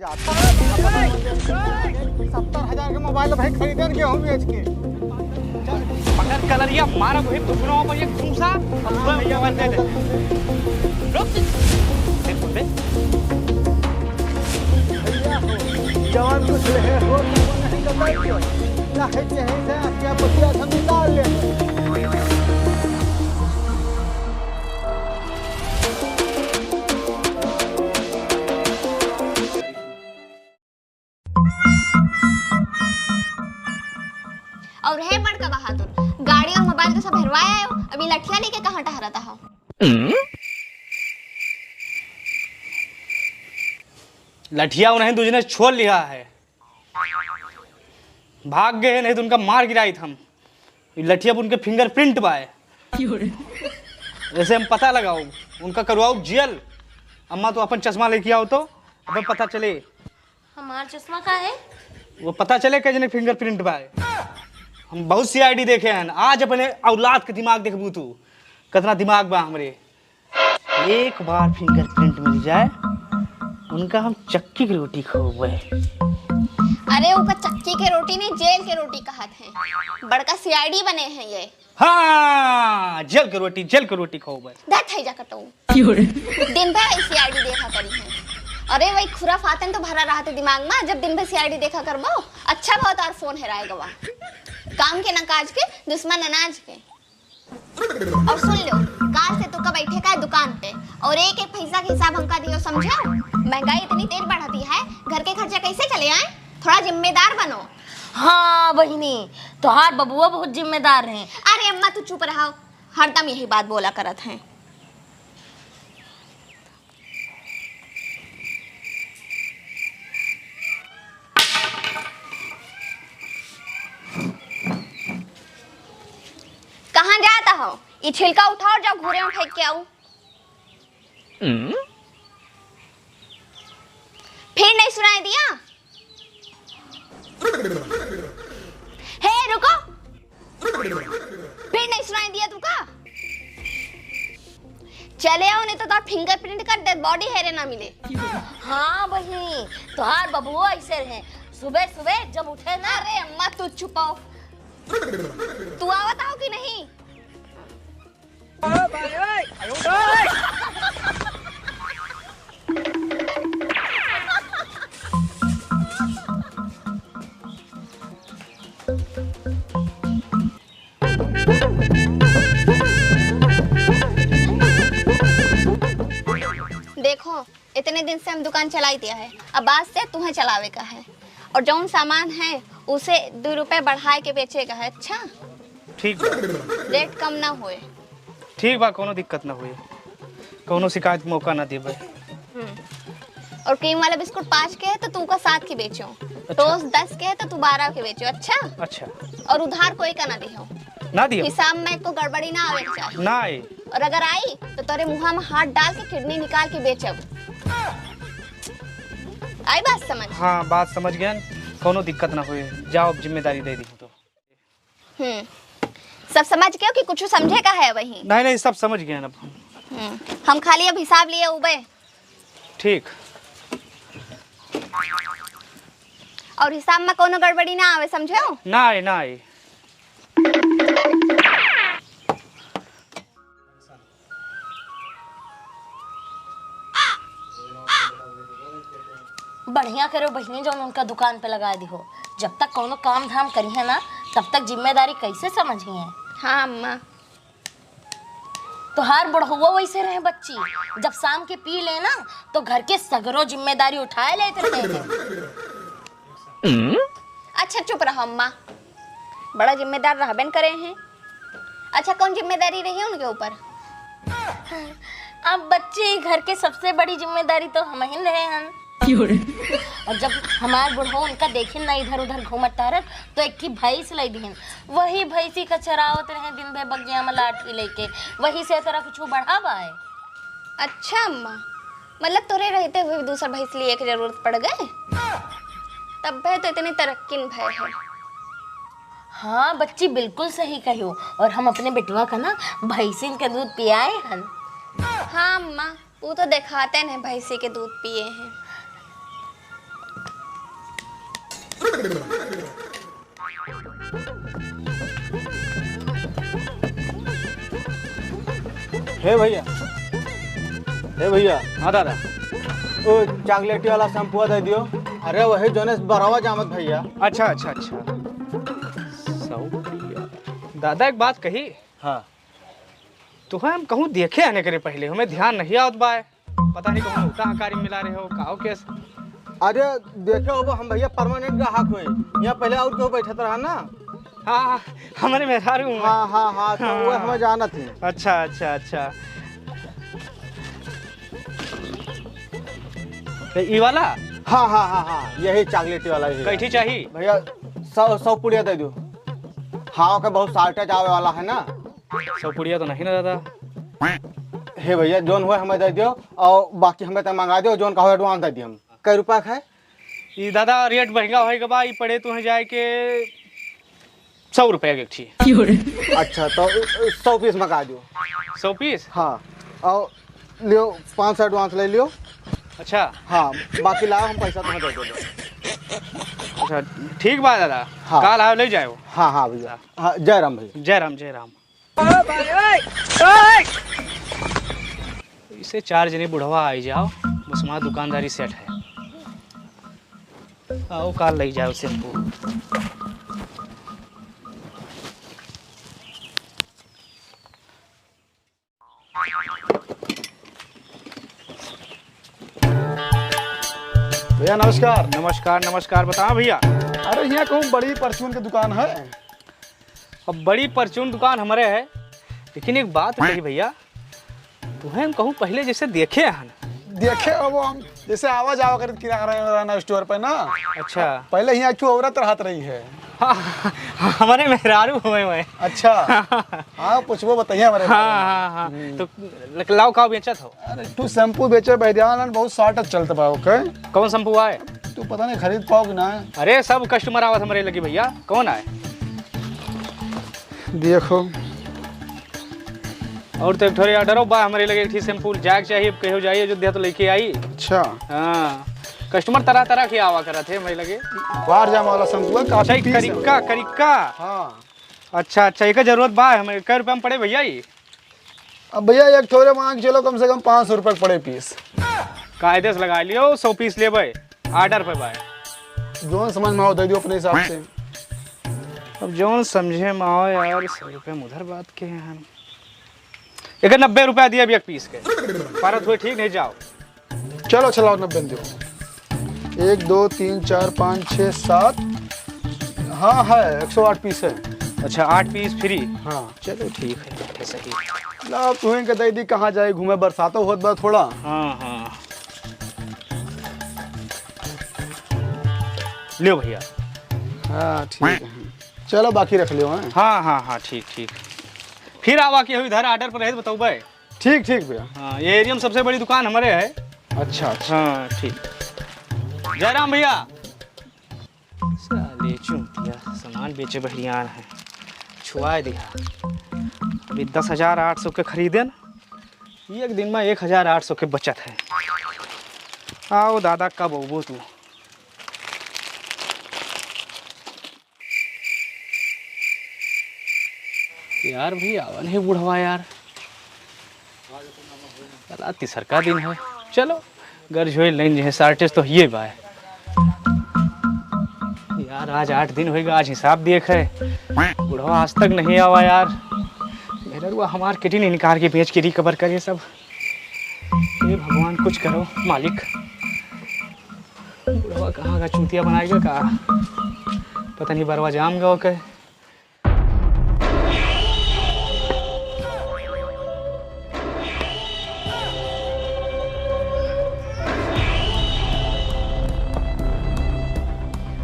70,000 के मोबाइल भाई खरीदे गेहूं बेच के पकड़ कलरिया मारा वही दुखनों पर एक दूसरा मोबाइल दे दे रुक दे जवान कुछ है हो नहीं करता क्यों ना है से क्या पतिया हम निकाल ले और है बड़का बहादुर, गाड़ी और मोबाइल तो सब भरवाया है, अभी लठिया लेके कहाँ टहराता हो? लठिया उन्हें दूसरे ने छोड़ लिया है, भाग गए, नहीं तो उनका मार गिराई था हम। लठिया उनके फिंगरप्रिंट पाए, जैसे हम पता लगाओ उनका करवाओ जेल। अम्मा तो अपन चश्मा लेके आओ तो अब पता चले। हमारा चश्मा का है वो पता चले कि फिंगरप्रिंट पाए। हम बहुत सी आईडी देखे हैं, आज अपने औलाद के दिमाग देखबू तू कितना दिमाग बा हमरे। एक बार फिंगरप्रिंट मिल जाए उनका हम चक्की की रोटी खोबे। अरे ऊपर चक्की के रोटी नहीं जेल के रोटी कहत हैं, बड़का सीआईडी बने हैं ये। हाँ जेल की रोटी खोबे। दैट है जा कटो दिन भर सीआईडी देखा करी है। अरे वही खुराफातन तो भरा रहा था दिमाग में, जब दिन भर सीआईडी देखा करबो अच्छा बहुत और फोन हेराएगा वहाँ काम के न काज के दुश्मन अनाज के। और सुन लो काल से तो का बैठे का दुकान पे और एक एक पैसा के हिसाब हमका दियो, समझो? महंगाई इतनी तेज बढ़ती है, घर के खर्चे कैसे चले आए? थोड़ा जिम्मेदार बनो। हाँ बहिनी, तोहार बबुआ बहुत जिम्मेदार हैं। अरे अम्मा तू चुप रहो, हरदम यही बात बोला करत हैं। कहाँ जाता हो? ये छिलका उठाओ और जाओ घूरे में फेंक के आओ। फिर नहीं सुनाई दिया? हे रुको, फिर नहीं सुनाई दिया तुमका? चले आओ नहीं तो तार फिंगरप्रिंट कर दे, बॉडी हेरे ना मिले। हाँ बहिनी, तोहार बबुआ ऐसे रहे, सुबह सुबह जब उठे ना। अरे अम्मा तू छुपाओ, तू आवत आओ कि नहीं? देखो इतने दिन से हम दुकान चलाई दिया है, अब आज से तुम्हें चलावे का है और जौन सामान है उसे 2 रुपए बढ़ाए के बेचेगा है। अच्छा ठीक बा, रेट कम ना होए। ठीक बा, कोनो दिक्कत ना हुई, कोनो शिकायत मौका ना देबे। और क्रीम वाला बिस्कुट 5 के है तो तू का 7 के बेचो, टोस्ट 10 के है तो तू 12 के बेचो। अच्छा अच्छा, और उधार कोई का ना दियो, ना दियो हिसाब में को गड़बड़ी ना आवे के चाहिए। ना आए, और अगर आई तो तेरे मुंह में हाथ डाल के किडनी निकाल के बेचब। आई बात समझ? हाँ बात समझ गया, कोनो दिक्कत ना हुई, जाओ जिम्मेदारी दे दी तो। सब समझ गए कि कुछ समझे का है वही? नहीं नहीं सब समझ गए अब। हम खाली अब हिसाब लिए उबे। ठीक, और हिसाब में कोनो गड़बड़ी ना आवे, समझो? ना आए ना आए। बढ़िया करो बहिनी जो उनका दुकान पे लगा दी हो, जब तक कोनो काम धाम करी है ना तब तक जिम्मेदारी कैसे समझी है। हाँ अम्मा, तोहार बढ़ुआ वैसे रहे बच्ची, जब शाम के पी ले ना तो घर के सगरों जिम्मेदारी उठाए लेते रहे। अच्छा चुप रहो अम्मा, बड़ा जिम्मेदार रहबेन करे हैं। अच्छा कौन जिम्मेदारी रही है उनके ऊपर? अब बच्चे घर के सबसे बड़ी जिम्मेदारी तो हम ही रहे हैं। और जब हमारे बुढ़ो उनका देखे ना इधर उधर घूमत टहरत तो एक भैंस लाई दीहन, वही भैंसी का चरावत रहे दिन भर बगिया में लाठी लेके, वही से तरह कुछ बढ़ावा है। अच्छा अम्मा, मतलब तोरे रहते हुए दूसरा भैंस लिए की जरूरत पड़ गए? तब भय तो इतनी तरक्की भय है। हाँ बच्ची बिल्कुल सही कहो, और हम अपने बेटुआ का ना भैंसी के दूध पियाए हैं। हाँ अम्मा, वो तो दिखाते हैं भैंसी के दूध पिए हैं। हे भैया, हे भैया, हाँ दादा। वो चॉकलेटी वाला शैम्पू दे दियो। अरे वही जोने बरावा जामत भैया। अच्छा अच्छा अच्छा, 100 दादा एक बात कही। हाँ, तुम्हें हम कहूँ देखे आने करे पहले, हमें ध्यान नहीं आवत बाय, पता नहीं कहूँ कहाँ कारी मिला रहे हो का केस। अरे देखे हो हम भैया परमानेंट ग्राहक हुए, यहाँ पहले और क्यों बैठे रहा ना। हाँ हाँ, हमारे मेहरारू हूँ मैं। हाँ हाँ हाँ, तो वो हमें जाना थी। अच्छा अच्छा अच्छा, तो ये वाला? हाँ हाँ हाँ हाँ, यही चॉकलेटी वाला ही कैठी चाहिए भैया? 100 पुड़िया दे दो। हाँ, ओके, बहुत साल्टेज आवे वाला है ना। 100 पुड़िया तो नहीं ना दादा। हे भैया, जोन हुए हमें दे दियो और बाकी हमें तो मंगा दियो, जोन का हो एडवांस दे दियो। हम कई रुपया का है ये दादा? रेट महंगा होएगा बा, ये पड़े तुम्हें जाए के 100 रुपया के थी। अच्छा, तो 100 पीस मंगा दियो। 100 पीस? हाँ, और लियो 500 एडवांस ले लियो। अच्छा हाँ, बाकी लाओ, हम पैसा तुम्हें दे दो। अच्छा, ठीक बा दादा। हाँ। काल आओ ले जाओ। हाँ हाँ भैया, हाँ, जय राम भैया। जय राम जय राम। इसे 4 जने बुढ़वा आई जाओ, बस वहाँ दुकानदारी सेट है। आओ काल ले जाओ शैम्पू। भैया नमस्कार। नमस्कार नमस्कार, बताओ भैया। अरे यहाँ कहूँ बड़ी परचून की दुकान है? अब बड़ी परचून दुकान हमारे है, लेकिन एक बात कही भैया, तुम्हें हम कहूँ पहले जैसे देखे हैं। देखे अब हम जैसे आवाज आवा कर किराना स्टोर पे ना। अच्छा। पहले यहाँ क्यों औरत रहत रही है? हाँ, हमारे मेहरारू हुए मैं। अच्छा। हाँ, पूछबो बताइए हमारे बारे में। हाँ हाँ हाँ, तो लाओ का बेचत हो? अरे तू शैम्पू बेचे भैया, बहुत शॉर्ट चलता पाओ। ओके, कौन शैम्पू आए? तू पता नहीं खरीद पाओगे ना। अरे सब कस्टमर आवत हमारे लगी भैया, कौन आए? देखो, और तो एक थोड़ी ऑर्डर बा हमारे लगे, एक शैम्पू जाग चाहिए, कहो जाइए अयोध्या तो लेके आई। अच्छा, हाँ, कस्टमर तरह तरह के आवा करा थे हमारे लगे। बाहर जाने वाला शैम्पू है, काफी अच्छा, पीस है। करिक्का करिक्का। हाँ। अच्छा अच्छा, एक जरूरत बा हमें। कै रुपये में पड़े भैया ये? अब भैया एक थोड़े मांग चलो, कम से कम 500 रुपये पड़े पीस। कायदे से लगा लियो, 100 पीस ले भाई, ऑर्डर पे भाई। जो समझ में आओ दे दियो अपने हिसाब से। अब जो समझे में आओ यार, 100 रुपये में उधर बात के हैं हम। एक 90 रुपया दिया भी एक पीस के, परत हुए ठीक नहीं जाओ। चलो चलाओ, 90 दो। 1 2 3 4 5 6 7, हाँ है, 108 पीस है। अच्छा, 8 पीस फ्री? हाँ, चलो ठीक है, बैठे सही। ला तुम्हें के दे दी, कहाँ जाए घूमे, बरसातों होत बा थोड़ा। हाँ हाँ, लियो भैया। हाँ ठीक है, चलो बाकी रख लियो। हैं, हाँ हाँ हाँ, ठीक ठीक। फिर आवा के इधर ऑर्डर पर रहे बताओ भाई। ठीक ठीक भैया। हाँ, ये एरिया में सबसे बड़ी दुकान हमारे है। अच्छा अच्छा। हाँ ठीक। जय राम भैया। साले चूतिया सामान बेचे बढ़िया है, छुआ दिया। अभी 10,800 के खरीदे न, एक दिन में 1,800 के बचत है। आओ दादा, कब आओ तू? यार भैया आवा नहीं बुढ़वा यार, चला तीसर का दिन है। चलो गर्ज हो लाइन जो है, शार्टेज तो ये बा यार। आज 8 दिन होएगा, आज हिसाब देख है, बुढ़वा आज तक नहीं आवा यार। मेरा हमार किटी नहीं निकाल के बेच के रिकवर करे सब। ये भगवान कुछ करो मालिक, बुढ़वा कहाँ का चूतिया बनाएगा का, पता नहीं बरवा जाम गो के।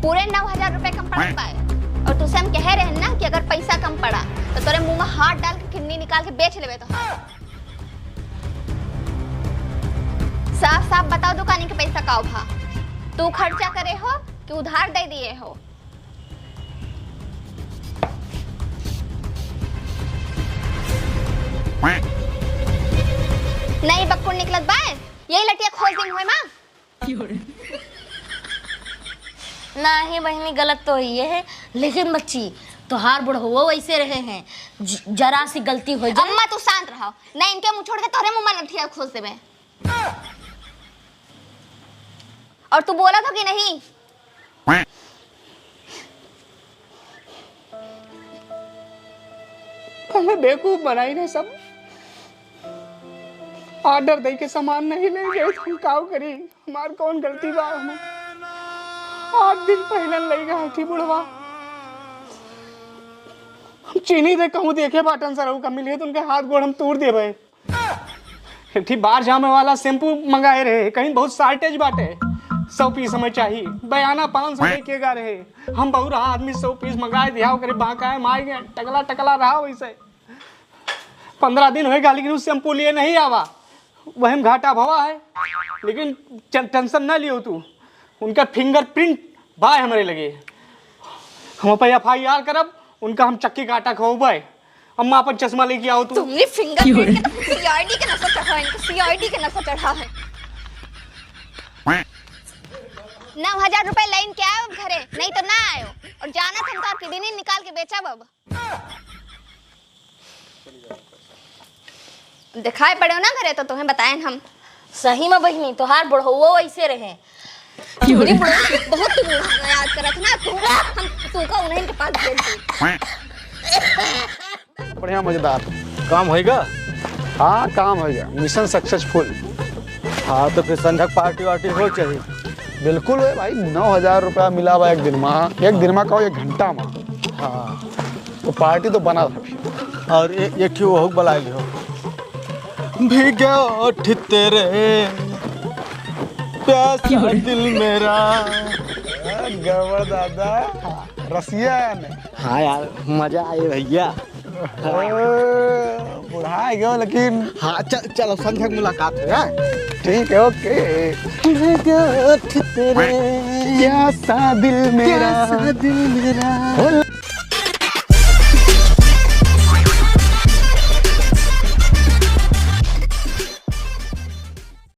पूरे 9,000 रुपए कम पड़ पाए, और तुझसे हम कह रहे हैं ना कि अगर पैसा कम पड़ा तो तेरे मुंह में हाथ डाल के किडनी निकाल के बेच लेवे। तो साफ साफ बताओ दुकानी के पैसा का भा, तू खर्चा करे हो कि उधार दे दिए हो? नहीं बक्कुर निकलत बा, यही लटिया खोज दिन हुए मां। ना ही बहनी गलत तो ये है, लेकिन बच्ची तोहार बुढ़ो वैसे रहे हैं, जरा सी गलती हो जाए। अम्मा तू शांत रहो, नहीं इनके मुंह छोड़ के तोरे मुंह में लठिया खोस देबे। और तू बोला था कि नहीं? हमें बेवकूफ बनाई ने सब। ऑर्डर दे के सामान नहीं ले गए तो हम काव करी, हमार कौन गलती बा? हम 8 दिन पहले ले गए थी बुढ़वा। हम चीनी दे कहूँ देखे बाटन सर का मिले तो उनके हाथ गोड़ हम तोड़ देवे। एक थी बाहर जामे वाला शैम्पू मंगाए रहे, कहीं बहुत शार्टेज बाटे, 100 पीस हमें चाहिए, बयाना 500 लेके गा रहे। हम बहुत रहा आदमी 100 पीस मंगाए दिया करे बाका मार गए, टकला टकला रहा वैसे। 15 दिन होएगा लेकिन उस शैम्पू लिए नहीं आवा, वह में घाटा भवा है। लेकिन टेंशन ना लियो तू, उनका फिंगरप्रिंट बाय हमारे लगे। हम पे FIR करब, उनका हम चक्की काटा खोबै। अम्मा अपन चश्मा लेके आओ तू। तुमने फिंगरप्रिंट के CID के नशा चढ़ा है, इनके CID के नशा चढ़ा है। 9000 रुपए लाइन के आयो घरे, नहीं तो ना आयो। और जाना था तो आपकी दिन ही निकाल के बेचा अब। दिखाई पड़े हो ना घरे तो तुम्हें बताएं हम। सही में बहनी तोहार बुढ़ो वैसे रहे। बहुत बूढ़ा याद करत ना तू, हम तू का उन्हें के पास भेज दी। बढ़िया मजेदार काम होएगा? हाँ काम हो गया, मिशन सक्सेसफुल। हाँ तो फिर संध्या पार्टी वार्टी हो चाहिए। बिल्कुल है भाई, 9000 रुपया मिला हुआ एक दिन में कहो 1 घंटा में। हाँ तो पार्टी तो बना था। और एक ही वो बुला लियो। भीगे ओठ तेरे प्यासा दिल मेरा। गड़बड़ दादा, रसिया है ना? हाँ यार मजा आए भैया। बुढ़ा गयो लेकिन। हाँ चलो संध्या की मुलाकात है। ठीक है, ओके। भीगे ओठ तेरे प्यासा दिल मेरा, प्यासा दिल मेरा।